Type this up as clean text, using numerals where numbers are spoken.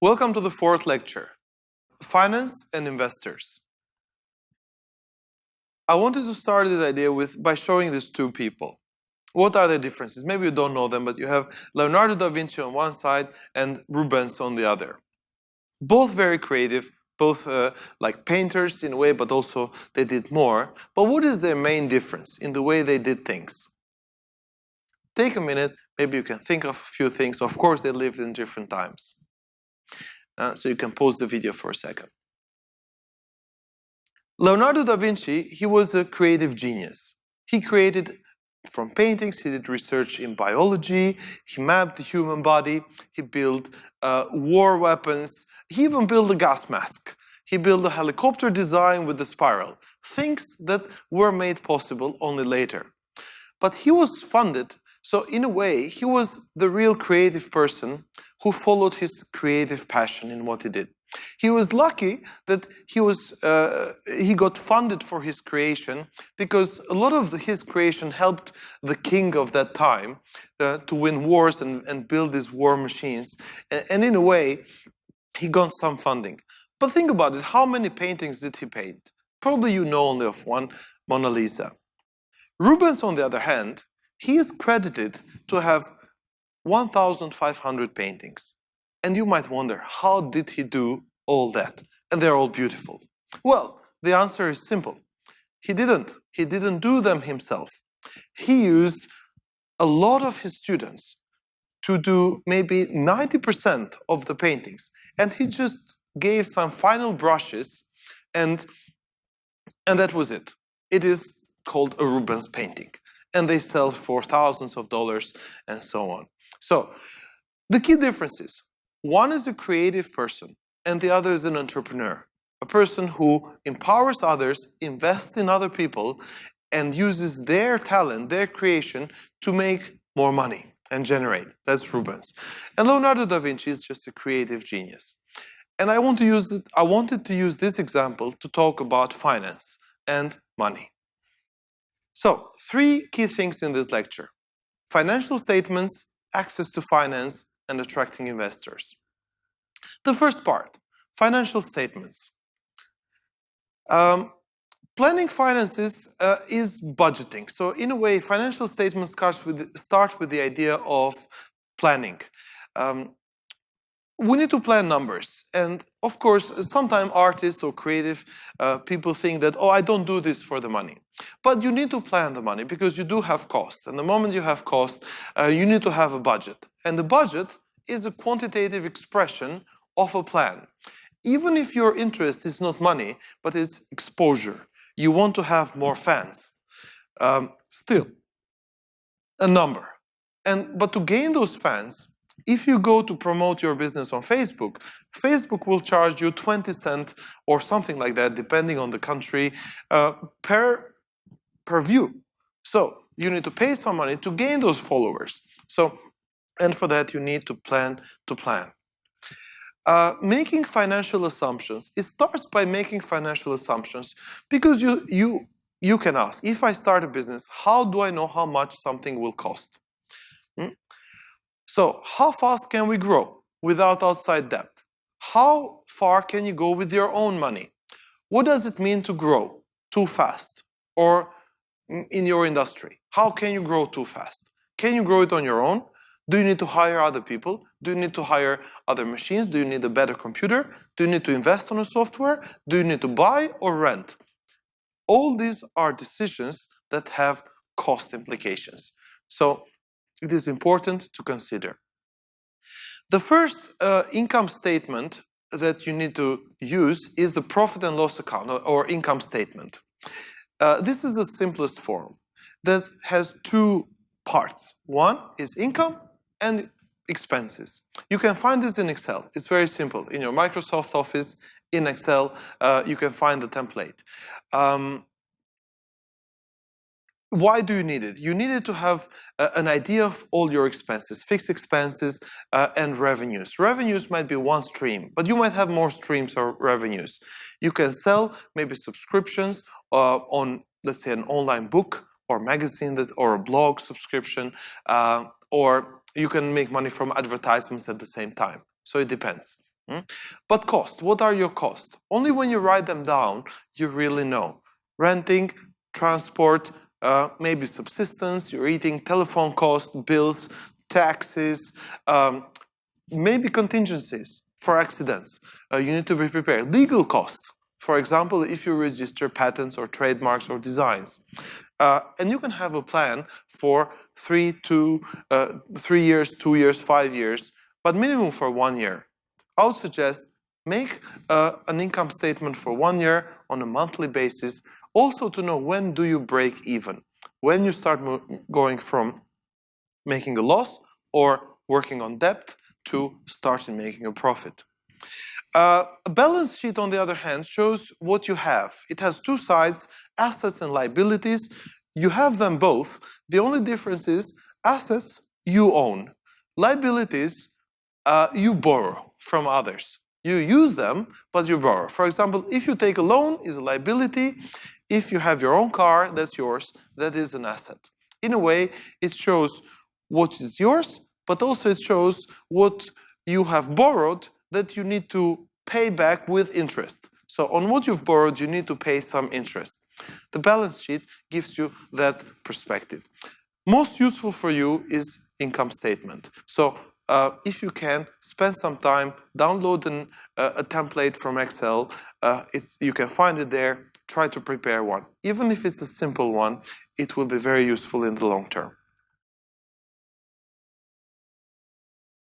Welcome to the fourth lecture, Finance and Investors. I wanted to start this idea by showing these two people. What are their differences? Maybe you don't know them, but you have Leonardo Da Vinci on one side and Rubens on the other. Both very creative, both like painters in a way, but also they did more. But what is their main difference in the way they did things? Take a minute, maybe you can think of a few things. Of course, they lived in different times. So you can pause the video for a second. Leonardo da Vinci, he was a creative genius. He created from paintings, he did research in biology, he mapped the human body, he built war weapons, he even built a gas mask. He built a helicopter design with the spiral, things that were made possible only later. But he was funded, so in a way, he was the real creative person who followed his creative passion in what he did. He was lucky that he got funded for his creation because a lot of his creation helped the king of that time to win wars and build these war machines. And in a way, he got some funding. But think about it, how many paintings did he paint? Probably you know only of one, Mona Lisa. Rubens, on the other hand, he is credited to have 1,500 paintings. And you might wonder, how did he do all that? And they're all beautiful. Well, the answer is simple. He didn't. He didn't do them himself. He used a lot of his students to do maybe 90% of the paintings. And he just gave some final brushes and that was it. It is called a Rubens painting. And they sell for thousands of dollars and so on. So, the key differences. One is a creative person, and the other is an entrepreneur. A person who empowers others, invests in other people, and uses their talent, their creation, to make more money and generate. That's Rubens. And Leonardo da Vinci is just a creative genius. And I wanted to use this example to talk about finance and money. So, three key things in this lecture. Financial statements, access to finance, and attracting investors. The first part, financial statements. Planning finances is budgeting. So in a way, financial statements start with the idea of planning. We need to plan numbers. And of course, sometimes artists or creative people think that, oh, I don't do this for the money. But you need to plan the money because you do have cost. And the moment you have cost, you need to have a budget. And the budget is a quantitative expression of a plan. Even if your interest is not money, but it's exposure. You want to have more fans. Still, a number. But to gain those fans, if you go to promote your business on Facebook, Facebook will charge you 20 cents or something like that, depending on the country, per view. So you need to pay some money to gain those followers. And for that, you need to plan to plan. Making financial assumptions. It starts by making financial assumptions because you can ask, if I start a business, how do I know how much something will cost? So, how fast can we grow without outside debt? How far can you go with your own money? What does it mean to grow too fast? Or in your industry, how can you grow too fast? Can you grow it on your own? Do you need to hire other people? Do you need to hire other machines? Do you need a better computer? Do you need to invest on a software? Do you need to buy or rent? All these are decisions that have cost implications. So, it is important to consider. The first income statement that you need to use is the profit and loss account or income statement. This is the simplest form that has two parts. One is income and expenses. You can find this in Excel. It's very simple. In your Microsoft Office, in Excel, you can find the template. Why do you need it? You need it to have an idea of all your expenses, fixed expenses and revenues. Revenues might be one stream, but you might have more streams or revenues. You can sell maybe subscriptions on, let's say, an online book or magazine or a blog subscription, or you can make money from advertisements at the same time. So it depends. But cost, what are your costs? Only when you write them down, you really know. Renting, transport, maybe subsistence, you're eating, telephone cost, bills, taxes, maybe contingencies for accidents. You need to be prepared. Legal costs. For example, if you register patents or trademarks or designs. And you can have a plan for 3 years, 2 years, 5 years, but minimum for 1 year. I would suggest make an income statement for 1 year on a monthly basis, also to know when do you break even, when you start going from making a loss or working on debt to starting making a profit. A balance sheet, on the other hand, shows what you have. It has two sides, assets and liabilities. You have them both. The only difference is assets you own. Liabilities you borrow from others. You use them, but you borrow. For example, if you take a loan, it's a liability. If you have your own car, that's yours. That is an asset. In a way, it shows what is yours, but also it shows what you have borrowed that you need to pay back with interest. So on what you've borrowed, you need to pay some interest. The balance sheet gives you that perspective. Most useful for you is income statement. So if you can, spend some time, download a template from Excel. You can find it there. Try to prepare one. Even if it's a simple one, it will be very useful in the long term.